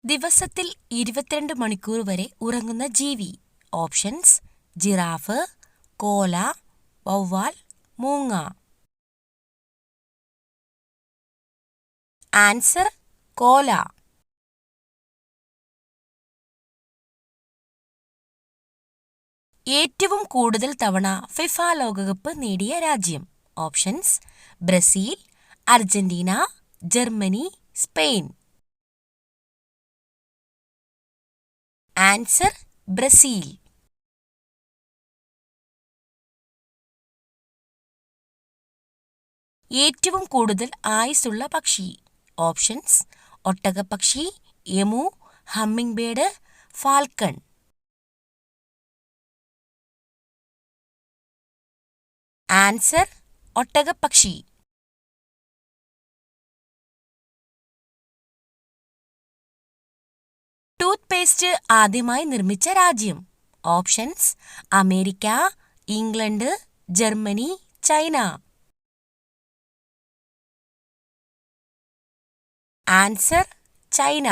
ദിവസത്തിൽ 22 മണിക്കൂർ വരെ ഉറങ്ങുന്ന ജീവി. ഓപ്ഷൻസ്: ജിറാഫ്, കോല, വവ്വാൽ, മൂങ്ങ. ആൻസർ: കോല. ഏറ്റവും കൂടുതൽ തവണ ഫിഫ ലോകകപ്പ് നേടിയ രാജ്യം. Options: Brazil, Argentina, Germany, Spain. Answer: Brazil. ഏറ്റവും കൂടുതൽ ആയുസ്സുള്ള പക്ഷി. ഓപ്ഷൻസ്: ഒട്ടകപ്പക്ഷി, emu, hummingbird, falcon. Answer: ഒട്ടകപ്പക്ഷി. ടൂത്ത് പേസ്റ്റ് ആദ്യമായി നിർമ്മിച്ച രാജ്യം. Options: America, England, Germany, China. Answer: China.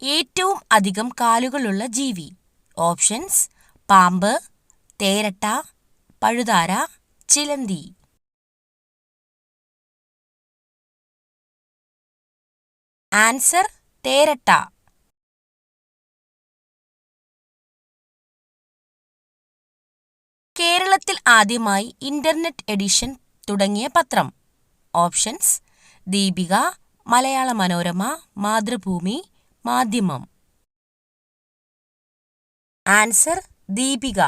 ഏറ്റവും അധികം കാലുകളുള്ള ജീവി. ഓപ്ഷൻസ്: പാമ്പ്, തേരട്ട, പഴുതാര, ചിലന്തി. ആൻസർ: തേരട്ട. കേരളത്തിൽ ആദ്യമായി ഇന്റർനെറ്റ് എഡിഷൻ തുടങ്ങിയ പത്രം. ഓപ്ഷൻസ്: ദീപിക, മലയാള മനോരമ, മാതൃഭൂമി, മാധ്യമം. ആൻസർ: ദീപിക.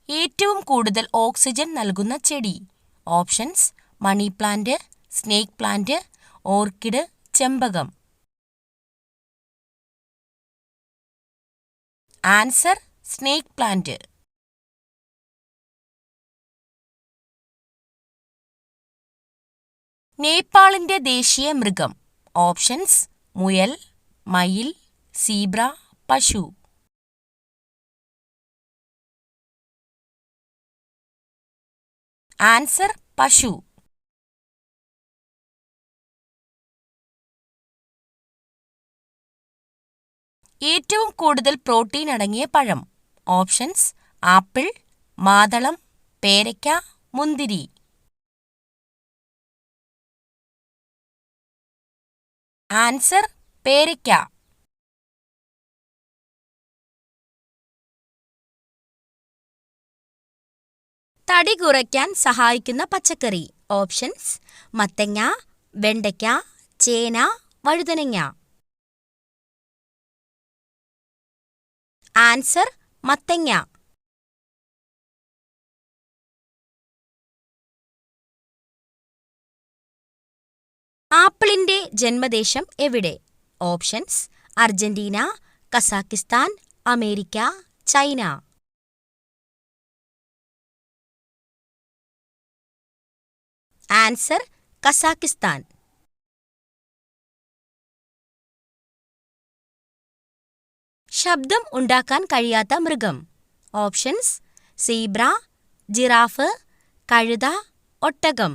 ഏറ്റവും കൂടുതൽ ഓക്സിജൻ നൽകുന്ന ചെടി. Options: money plant, snake plant, orchid, ചെമ്പകം. Answer: snake plant. നേപ്പാളിന്റെ ദേശീയ മൃഗം. ഓപ്ഷൻസ്: മുയൽ, മയിൽ, സീബ്ര, പശു. ആൻസർ: പശു. ഏറ്റവും കൂടുതൽ പ്രോട്ടീൻ അടങ്ങിയ പഴം. ഓപ്ഷൻസ്: ആപ്പിൾ, മാതളം, പേരയ്ക്ക, മുന്തിരി. ആൻസർ: പേരയ്ക്ക. തടി കുറയ്ക്കാൻ സഹായിക്കുന്ന പച്ചക്കറി. ഓപ്ഷൻസ്: മത്തങ്ങ, വെണ്ടയ്ക്ക, ചേന, വഴുതനങ്ങ. ആൻസർ: മത്തങ്ങ. ആപ്പിളിന്റെ ജന്മദേശം എവിടെ? Options: Argentina, Kazakhstan, America, China. Answer: Kazakhstan. ശബ്ദം ഉണ്ടാക്കാൻ കഴിയാത്ത മൃഗം. ഓപ്ഷൻസ്: സീബ്ര, ജിറാഫ്, കഴുത, ഒട്ടകം.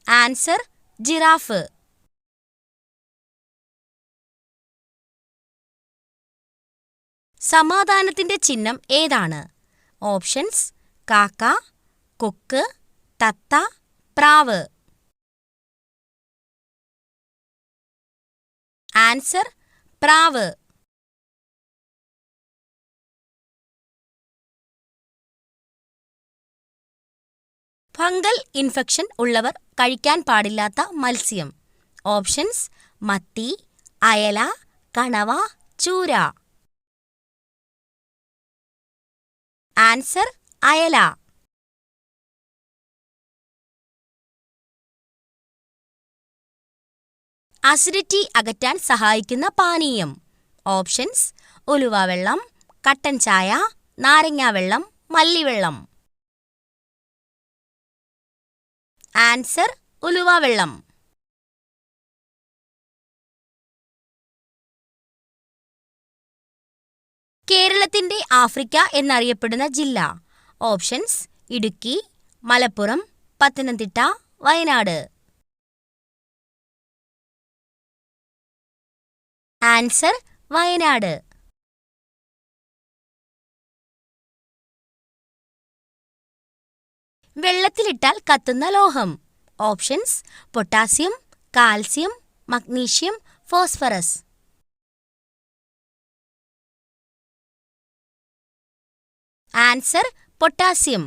Answer: giraffe. സമാധാനത്തിന്റെ ചിഹ്നം ഏതാണ്? ഓപ്ഷൻസ്: കാക്ക, കൊക്ക്, തത്ത, പ്രാവ്. ആൻസർ: പ്രാവ്. ഫംഗൽ ഇൻഫെക്ഷൻ ഉള്ളവർ കഴിക്കാൻ പാടില്ലാത്ത മത്സ്യം. ഓപ്ഷൻസ്: മത്തി, അയല, കണവ, ചൂര. ആൻസർ: അയല. അസിഡിറ്റി അകറ്റാൻ സഹായിക്കുന്ന പാനീയം. ഓപ്ഷൻസ്: ഉലുവ വെള്ളം, കട്ടൻ ചായ, നാരങ്ങാവെള്ളം, മല്ലിവെള്ളം. ആൻസർ: ഉലുവ വെള്ളം. കേരളത്തിന്റെ ആഫ്രിക്ക എന്നറിയപ്പെടുന്ന ജില്ല. ഓപ്ഷൻസ്: ഇടുക്കി, മലപ്പുറം, പത്തനംതിട്ട, വയനാട്. ആൻസർ: വയനാട്. വെള്ളത്തിലിട്ടാൽ കത്തുന്ന ലോഹം. Options: potassium, calcium, magnesium, phosphorus. Answer: potassium.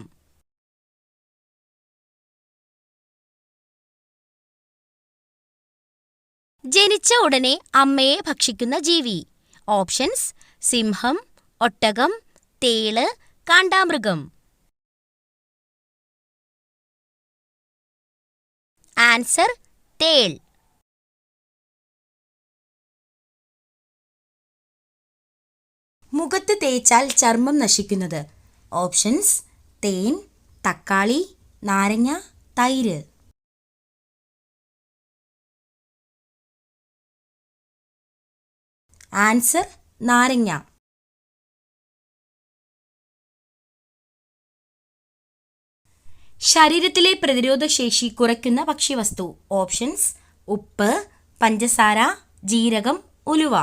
ജനിച്ച ഉടനെ അമ്മയെ ഭക്ഷിക്കുന്ന ജീവി. ഓപ്ഷൻസ്: സിംഹം, ഒട്ടകം, തേള്, കാണ്ടാമൃഗം. ആൻസർ: തേൾ. മുഖത്ത് തേച്ചാൽ ചർമ്മം നശിക്കുന്നത്. ഓപ്ഷൻസ്: തേൻ, തക്കാളി, നാരങ്ങ, തൈര്. ആൻസർ: നാരങ്ങ. ശരീരത്തിലെ പ്രതിരോധശേഷി കുറയ്ക്കുന്ന ഭക്ഷ്യവസ്തു. ഓപ്ഷൻസ്: ഉപ്പ്, പഞ്ചസാര, ജീരകം, ഉലുവ.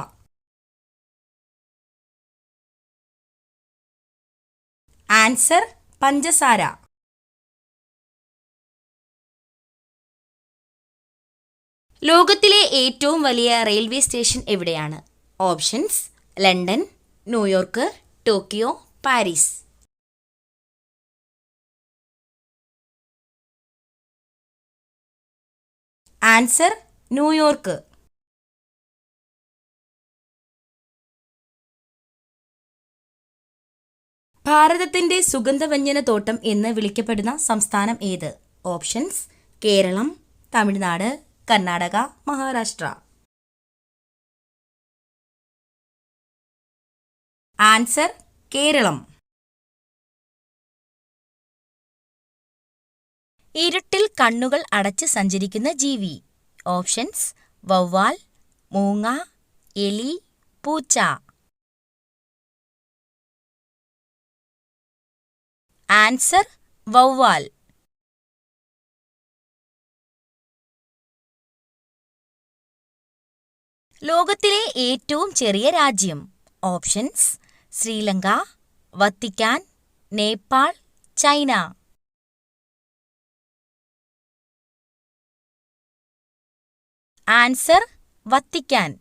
ആൻസർ: പഞ്ചസാര. ലോകത്തിലെ ഏറ്റവും വലിയ റെയിൽവേ സ്റ്റേഷൻ എവിടെയാണ്? Options: London, New York, Tokyo, Paris. Answer: New York. ഭാരതത്തിന്റെ സുഗന്ധവ്യഞ്ജനത്തോട്ടം എന്ന് വിളിക്കപ്പെടുന്ന സംസ്ഥാനം ഏത്? ഓപ്ഷൻസ്: കേരളം, തമിഴ്നാട്, കർണാടക, മഹാരാഷ്ട്ര. ആൻസർ: കേരളം. ഇരുട്ടിൽ കണ്ണുകൾ അടച്ച് സഞ്ചരിക്കുന്ന ജീവി. ഓപ്ഷൻസ്: വവ്വാൽ, മൂങ്ങ, എലി, പൂച്ച. ആൻസർ: വവ്വാൽ. ലോകത്തിലെ ഏറ്റവും ചെറിയ രാജ്യം. Options: Sri Lanka, Vatican, Nepal, China. Answer: Vatican.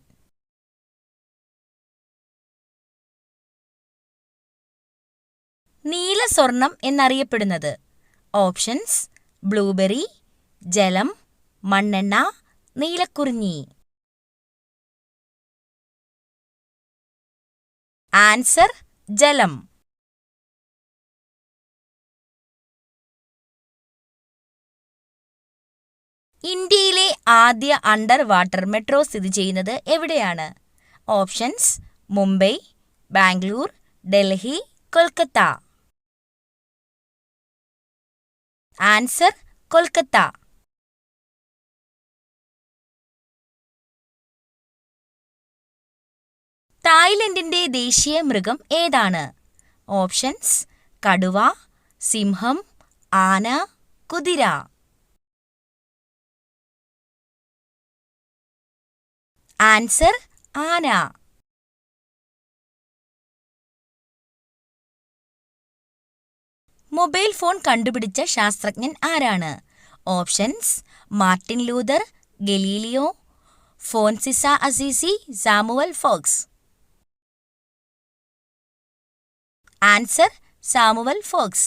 നീല സ്വർണം എന്നറിയപ്പെടുന്നത്. ഓപ്ഷൻസ്: ബ്ലൂബെറി, ജലം, മണ്ണെണ്ണ, നീലക്കുറിഞ്ഞി. ആൻസർ: ജലം. ഇന്ത്യയിലെ ആദ്യ അണ്ടർ വാട്ടർ മെട്രോ സ്ഥിതി ചെയ്യുന്നത് എവിടെയാണ്? ഓപ്ഷൻസ്: മുംബൈ, ബാംഗ്ലൂർ, ഡൽഹി, കൊൽക്കത്ത. ആൻസർ: കൊൽക്കത്ത. തായ്ലൻഡിന്റെ ദേശീയ മൃഗം ഏതാണ്? ഓപ്ഷൻസ്: കടുവ, സിംഹം, ആന, കുതിര. ആൻസർ: ആന. മൊബൈൽ ഫോൺ കണ്ടുപിടിച്ച ശാസ്ത്രജ്ഞൻ ആരാണ്? Options: Martin Luther, Galileo, Francis Assisi, Samuel Fox. Answer: Samuel Fox.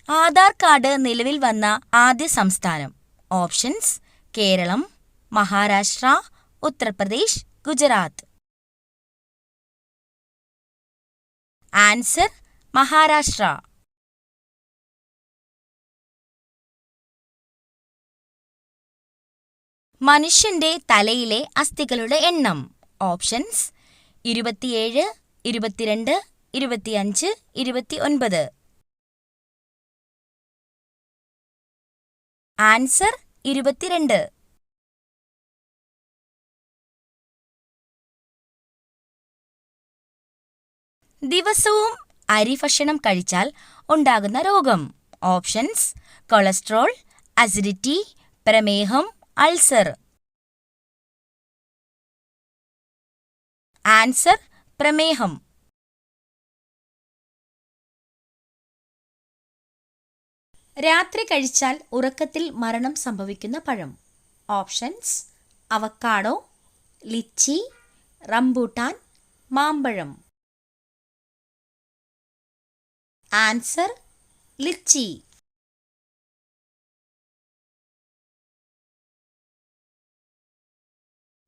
Aadhaar card നിലവിൽ വന്ന ആദ്യ സംസ്ഥാനം. ഓപ്ഷൻസ്: കേരളം, മഹാരാഷ്ട്ര, ഉത്തർപ്രദേശ്, ഗുജറാത്ത്. ആൻസർ: മഹാരാഷ്ട്ര. മനുഷ്യന്റെ തലയിലെ അസ്ഥികളുടെ എണ്ണം. ഓപ്ഷൻസ്: 27, 22, 25, 29. ആൻസർ: 22. ദിവസവും അരി ഭക്ഷണം കഴിച്ചാൽ ഉണ്ടാകുന്ന രോഗം. ഓപ്ഷൻസ്: കൊളസ്ട്രോൾ, അസിഡിറ്റി, പ്രമേഹം, അൾസർ. ആൻസർ: പ്രമേഹം. രാത്രി കഴിച്ചാൽ ഉറക്കത്തിൽ മരണം സംഭവിക്കുന്ന പഴം. ഓപ്ഷൻസ്: അവക്കാഡോ, ലിച്ചി, റംബൂട്ടാൻ, മാമ്പഴം. Answer: lychee.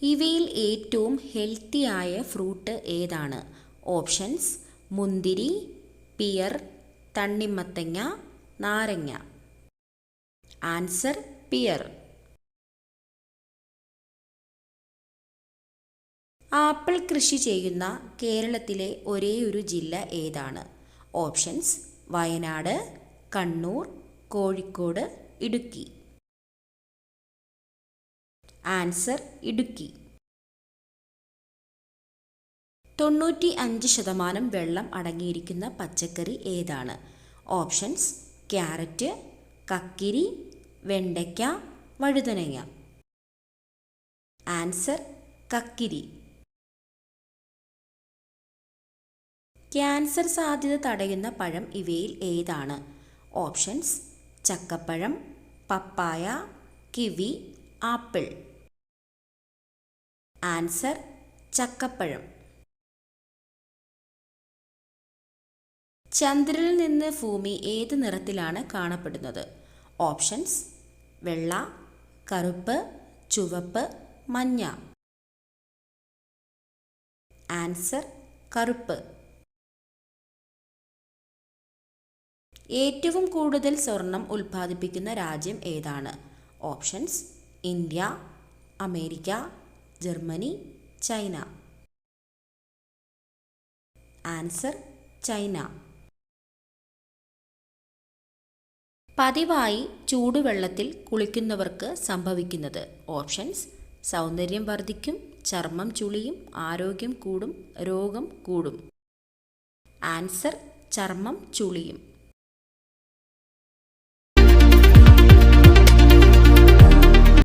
ഇവയിൽ ഏറ്റവും ഹെൽത്തിയായ ഫ്രൂട്ട് ഏതാണ്? ഓപ്ഷൻസ്: മുന്തിരി, പിയർ, തണ്ണിമത്തങ്ങ, നാരങ്ങ. Answer: peer. ആപ്പിൾ കൃഷി ചെയ്യുന്ന കേരളത്തിലെ ഒരേയൊരു ജില്ല ഏതാണ്? ഓപ്ഷൻസ്: വയനാട്, കണ്ണൂർ, കോഴിക്കോട്, ഇടുക്കി. ആൻസർ: ഇടുക്കി. 95% വെള്ളം അടങ്ങിയിരിക്കുന്ന പച്ചക്കറി ഏതാണ്? ഓപ്ഷൻസ്: ക്യാരറ്റ്, കക്കിരി, വെണ്ടയ്ക്ക, വഴുതനങ്ങ. ആൻസർ: കക്കിരി. ക്യാൻസർ സാധ്യത തടയുന്ന പഴം ഇവയിൽ ഏതാണ്? ഓപ്ഷൻസ്: ചക്കപ്പഴം, പപ്പായ, കിവി, ആപ്പിൾ. ആൻസർ: ചക്കപ്പഴം. ചന്ദ്രനിൽ നിന്ന് ഭൂമി ഏത് നിറത്തിലാണ് കാണപ്പെടുന്നത്? ഓപ്ഷൻസ്: വെള്ള, കറുപ്പ്, ചുവപ്പ്, മഞ്ഞ. ആൻസർ: കറുപ്പ്. ഏറ്റവും കൂടുതൽ സ്വർണം ഉൽപ്പാദിപ്പിക്കുന്ന രാജ്യം ഏതാണ്? Options: India, America, Germany, China. Answer: China. പതിവായി ചൂടുവെള്ളത്തിൽ കുളിക്കുന്നവർക്ക് സംഭവിക്കുന്നത്? ഓപ്ഷൻസ്: സൗന്ദര്യം വർദ്ധിക്കും, ചർമ്മം ചുളിയും, ആരോഗ്യം കൂടും, രോഗം കൂടും. ആൻസർ: ചർമ്മം ചുളിയും.